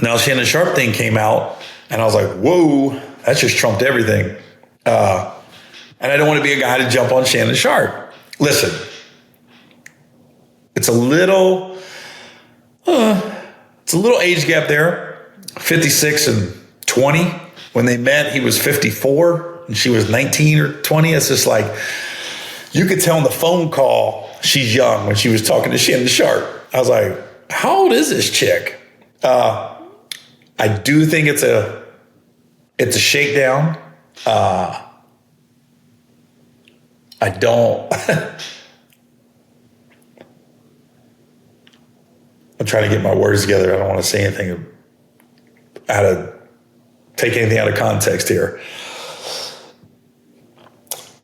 Now, Shannon Sharpe thing came out, and I was like, whoa, that just trumped everything. And I don't want to be a guy to jump on Shannon Sharpe. Listen, it's a little age gap there, 56 and 20. When they met, he was 54 and she was 19 or 20. It's just like, you could tell on the phone call she's young when she was talking to Shannon Sharpe. I was like, how old is this chick? I do think it's a shakedown. I don't. I'm trying to get my words together. I don't want to say anything take anything out of context here.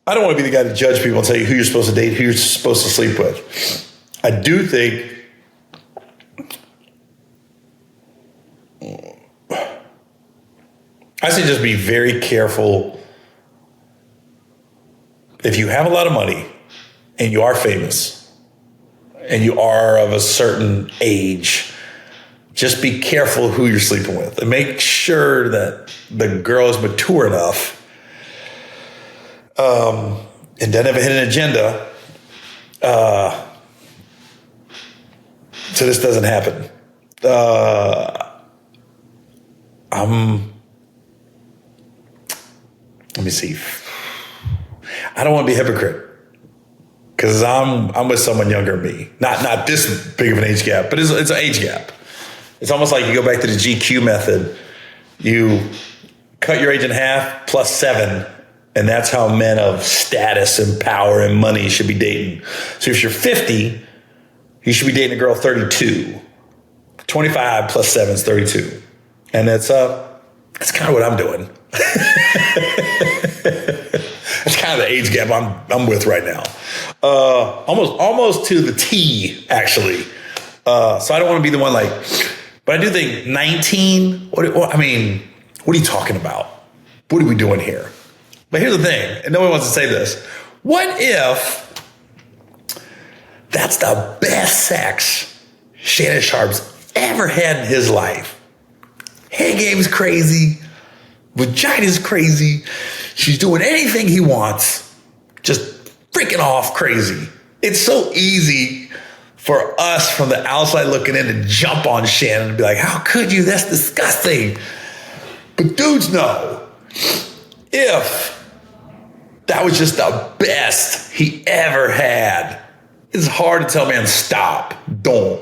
I don't want to be the guy to judge people and tell you who you're supposed to date, who you're supposed to sleep with. I do think I say just be very careful. If you have a lot of money and you are famous and you are of a certain age, just be careful who you're sleeping with and make sure that the girl is mature enough and doesn't have a hidden agenda so this doesn't happen. Let me see. I don't want to be a hypocrite because I'm with someone younger than me. Not this big of an age gap, but it's an age gap. It's almost like you go back to the GQ method. You cut your age in half plus 7, and that's how men of status and power and money should be dating. So if you're 50, you should be dating a girl 32. 25 plus 7 is 32. And that's kind of what I'm doing. That's kind of the age gap I'm with right now. Almost to the T, actually. So I don't want to be the one like, but I do think 19, what are you talking about? What are we doing here? But here's the thing, and no one wants to say this. What if that's the best sex Shannon Sharpe's ever had in his life? Head game's crazy. Vagina's crazy. She's doing anything he wants. Just freaking off crazy. It's so easy for us from the outside looking in to jump on Shannon and be like, how could you? That's disgusting. But dudes know, if that was just the best he ever had, it's hard to tell man, stop, don't.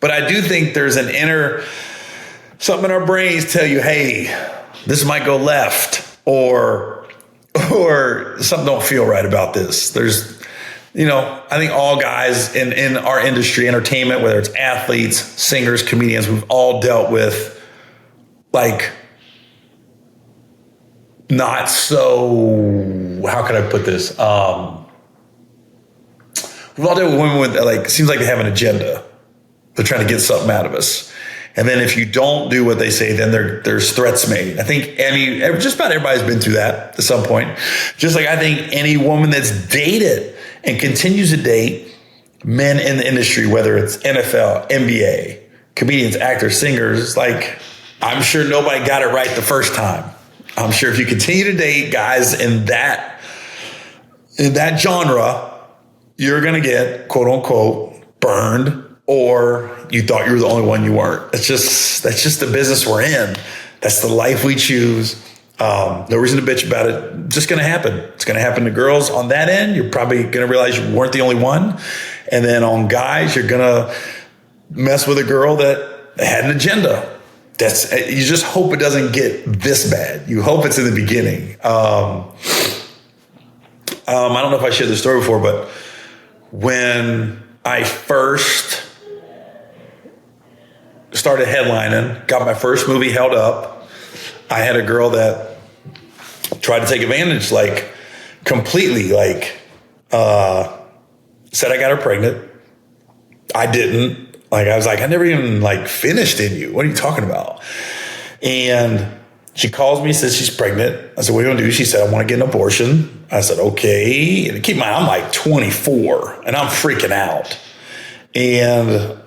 But I do think there's something in our brains tell you, hey, this might go left, or something don't feel right about this. There's, I think all guys in our industry, entertainment, whether it's athletes, singers, comedians, we've all dealt with like not so, how can I put this? We've all dealt with women with like, it seems like they have an agenda. They're trying to get something out of us. And then if you don't do what they say, then there's threats made. I think just about everybody's been through that at some point. Just like I think any woman that's dated and continues to date men in the industry, whether it's NFL, NBA, comedians, actors, singers, like I'm sure nobody got it right the first time. I'm sure if you continue to date guys in that genre, you're going to get quote unquote burned, or you thought you were the only one you weren't. That's just the business we're in. That's the life we choose. No reason to bitch about it. It's just going to happen. It's going to happen to girls on that end. You're probably going to realize you weren't the only one. And then on guys, you're going to mess with a girl that had an agenda. You just hope it doesn't get this bad. You hope it's in the beginning. I don't know if I shared this story before, but when I first started headlining, got my first movie held up, I had a girl that tried to take advantage, like completely, like said I got her pregnant. I didn't. Like, I was like, I never even like finished in you. What are you talking about? And she calls me, says she's pregnant. I said, what are you gonna do? She said, I want to get an abortion. I said, okay. And keep in mind, I'm like 24 and I'm freaking out. And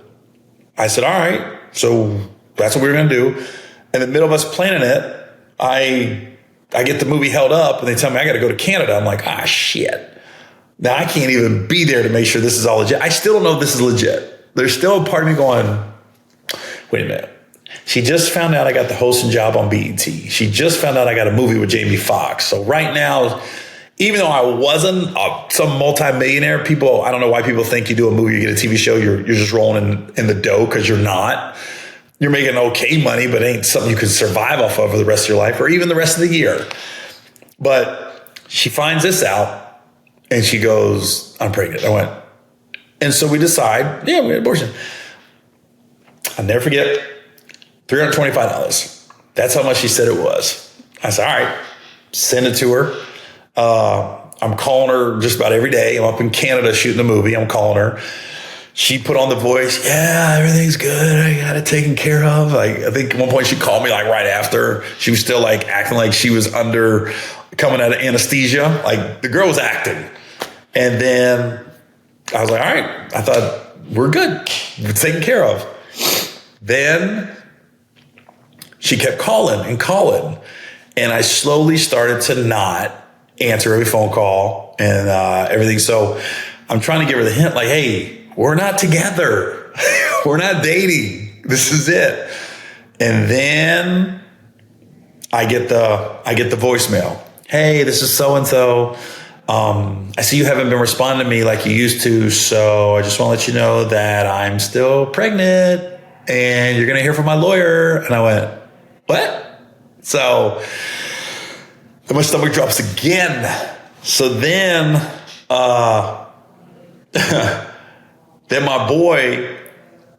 I said, all right. So That's what we were going to do. In the middle of us planning it, I get the movie held up and they tell me I got to go to Canada. I'm like, shit. Now I can't even be there to make sure this is all legit. I still don't know if this is legit. There's still a part of me going, wait a minute. She just found out I got the hosting job on BET. She just found out I got a movie with Jamie Foxx. So right now, even though I wasn't some multimillionaire, I don't know why people think you do a movie, you get a TV show, you're just rolling in the dough, because you're not. You're making okay money, but it ain't something you can survive off of for the rest of your life or even the rest of the year. But she finds this out and she goes, I'm pregnant. I went, and so we decide, we had an abortion. I'll never forget, $325. That's how much she said it was. I said, all right, send it to her. I'm calling her just about every day. I'm up in Canada shooting the movie. I'm calling her. She put on the voice. Yeah, everything's good. I got it taken care of. I think at one point she called me like right after. She was still like acting like she was coming out of anesthesia. Like the girl was acting. And then I was like, all right, I thought we're good. We're taken care of. Then she kept calling and calling. And I slowly started to not answer every phone call and everything. So I'm trying to give her the hint like, hey, we're not together. We're not dating. This is it. And then I get the voicemail. Hey, this is so-and-so. I see you haven't been responding to me like you used to. So I just want to let you know that I'm still pregnant and you're going to hear from my lawyer. And I went, what? So then my stomach drops again. So then, then my boy,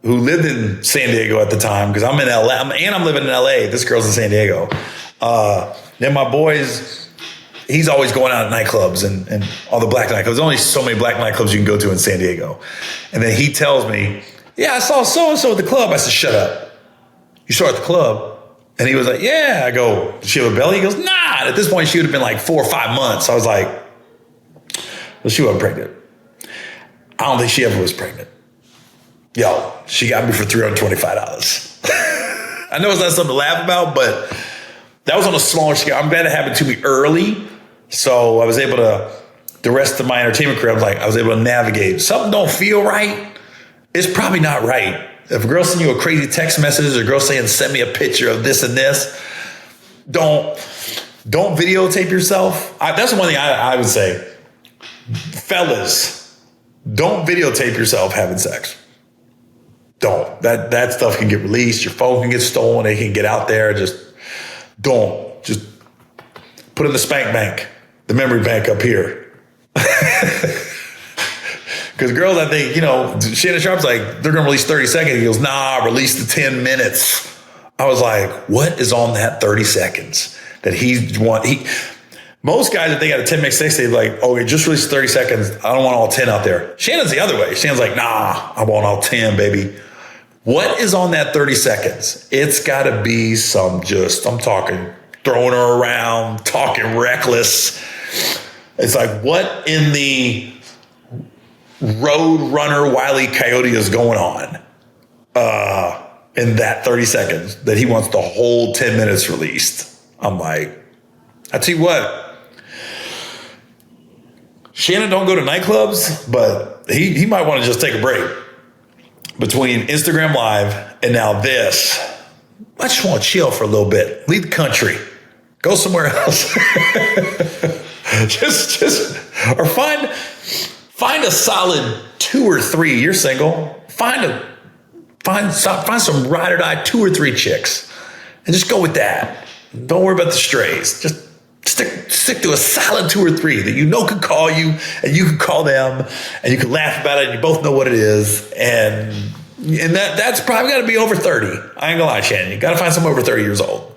who lived in San Diego at the time, because I'm in LA, and I'm living in LA. This girl's in San Diego. Then my boy's, he's always going out at nightclubs and all the black nightclubs. There's only so many black nightclubs you can go to in San Diego. And then he tells me, yeah, I saw so-and-so at the club. I said, shut up. You saw her at the club? And he was like, yeah. I go, does she have a belly? He goes, nah. And at this point, she would have been like 4 or 5 months. I was like, well, she wasn't pregnant. I don't think she ever was pregnant. Yo, she got me for $325. I know it's not something to laugh about, but that was on a smaller scale. I'm glad it happened to me early. So I was able to, the rest of my entertainment career, I was able to navigate. Something don't feel right, it's probably not right. If a girl sends you a crazy text message or a girl saying, send me a picture of this and this, don't videotape yourself. That's the one thing I would say. Fellas, don't videotape yourself having sex. Don't. That stuff can get released. Your phone can get stolen. It can get out there. Just don't. Just put it in the spank bank, the memory bank up here. Because girls, I think, Shannon Sharpe's like, they're going to release 30 seconds. He goes, nah, release the 10 minutes. I was like, what is on that 30 seconds that most guys, if they got a 10-minute sex, they're like, okay, just release 30 seconds. I don't want all 10 out there. Shannon's the other way. Shannon's like, nah, I want all 10, baby. What is on that 30 seconds? It's got to be I'm talking throwing her around, talking reckless. It's like, what in the road runner Wile E. Coyote is going on in that 30 seconds that he wants the whole 10 minutes released? I'm like, I tell you what, Shannon don't go to nightclubs, but he might want to just take a break between Instagram Live and now this. I just want to chill for a little bit. Leave the country. Go somewhere else. Or find a solid 2 or 3. You're single. Find some ride or die 2 or 3 chicks and just go with that. Don't worry about the strays. Just stick to a solid 2 or 3 that could call you and you can call them and you can laugh about it and you both know what it is. And that's probably got to be over 30. I ain't gonna lie, Shannon. You got to find someone over 30 years old.